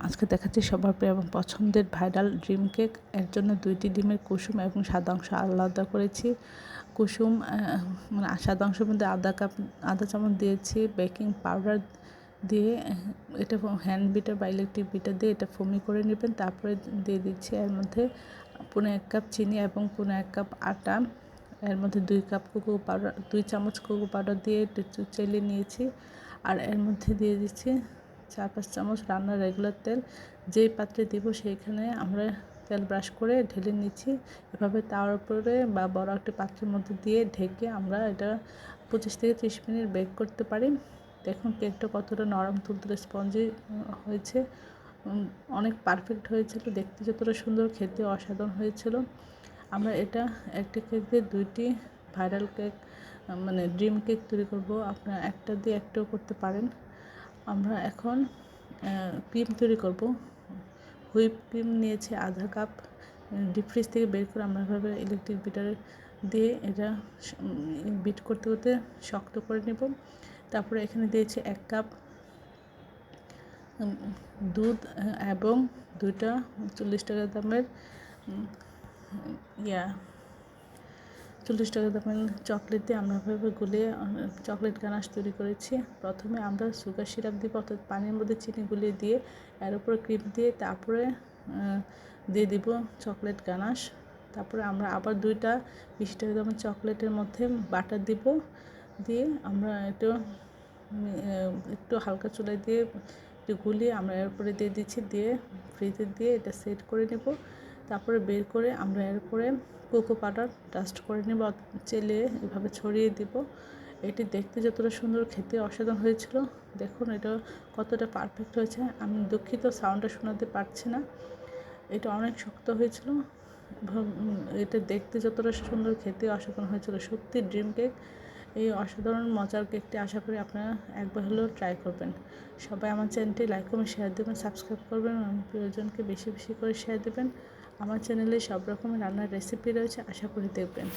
আজকে দেখাচ্ছি সবার প্রিয় এবং পছন্দের ভাইরাল ড্রিম কেক। এর জন্য 2টি ডিমের কুসুম এবং সাদা অংশ আলাদা করেছি। কুসুম মানে সাদা অংশের মধ্যে আধা চামচ দিয়েছি বেকিং পাউডার দিয়ে, এটা হ্যান্ড বিটার বা ইলেকট্রিক বিটার দিয়ে এটা ফোমি করে নেবেন। তারপরে দিয়ে দিচ্ছি এর মধ্যে 1.5 কাপ চিনি এবং 1.5 কাপ আটা। এর মধ্যে 2 চামচ কোকো পাউডার দিয়ে একটু চেলে নিয়েছি। আর এর মধ্যে দিয়ে দিচ্ছি 4-5 চামচ রান্নার রেগুলার তেল। যেই পাত্রে দিব সেইখানে আমরা তেল ব্রাশ করে ঢেলে নিচ্ছি। এভাবে তার উপরে বা বড় একটা পাত্রের মধ্যে দিয়ে ঢেকে আমরা এটা 25 থেকে 30 মিনিট বেক করতে পারি। দেখুন কেকটা কতটা নরম তুলতুলে স্পঞ্জি হয়েছে, অনেক পারফেক্ট হয়েছিল। দেখতে যতটা সুন্দর, খেতে অসাধারণ হয়েছিল। আমরা এটা একটা কেক দিয়ে 2টি ভাইরাল কেক মানে ড্রিম কেক তৈরি করব। আপনারা একটা দিয়ে একটাও করতে পারেন। আমরা এখন ক্রিম তৈরি করব। হুইপ ক্রিম নিয়েছি আধা কাপ। ডিপ ফ্রিজ থেকে বের করে আমরা এভাবে ইলেকট্রিক বিটার দিয়ে এটা বিট করতে করতে শক্ত করে নেব। তারপরে এখানে দিয়েছি 1 কাপ দুধ এবং 2টা 40 টাকা দামের 40 টাকা দামের চকলেট দিয়ে আমরা এভাবে গুলিয়ে চকলেট গানাশ তৈরি করেছি। প্রথমে আমরা সুগার সিরাপ দিব, অর্থাৎ পানির মধ্যে চিনি গুলিয়ে দিয়ে এর উপরে ক্রিম দিয়ে তারপরে দিয়ে দিব চকলেট গানাশ। তারপরে আমরা আবার 2টা 20 টাকা দামের চকলেটের মধ্যে বাটার দিব, দিয়ে আমরা একটু হালকা চুলায় দিয়ে একটু গুলিয়ে আমরা এর উপরে দিয়ে দিচ্ছি, দিয়ে ফ্রিজে দিয়ে এটা সেট করে নেব। তারপরে বের করে আমরা এর উপরে কোকো পাউডার ডাস্ট করে নেব, চেলে এভাবে ছড়িয়ে দিব। এটি দেখতে যতটা সুন্দর, খেতে অসাধারণ হয়েছিল। দেখুন এটা কতটা পারফেক্ট হয়েছে। আমি দুঃখিত সাউন্ডটা শোনাতে পারছি না, এটা অনেক শক্ত হয়েছিল। এটা দেখতে যতটা সুন্দর, খেতে অসাধারণ হয়েছিল। সত্যি ড্রিম কেক। এই অসাধারণ মজার কেকটি আশা করি আপনারা একবার হলেও ট্রাই করবেন। সবাই আমার চ্যানেলটি লাইক কমেন্ট শেয়ার দেবেন, সাবস্ক্রাইব করবেন এবং প্রিয়জনকে বেশি বেশি করে শেয়ার দেবেন। আমার চ্যানেলে সব রকমের রান্নার রেসিপি রয়েছে, আশা করি দেখবেন।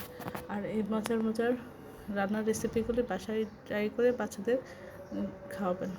আর এই মজার মজার রান্নার রেসিপিগুলি বাসায় ট্রাই করে বাচ্চাদের খাওয়াবেন।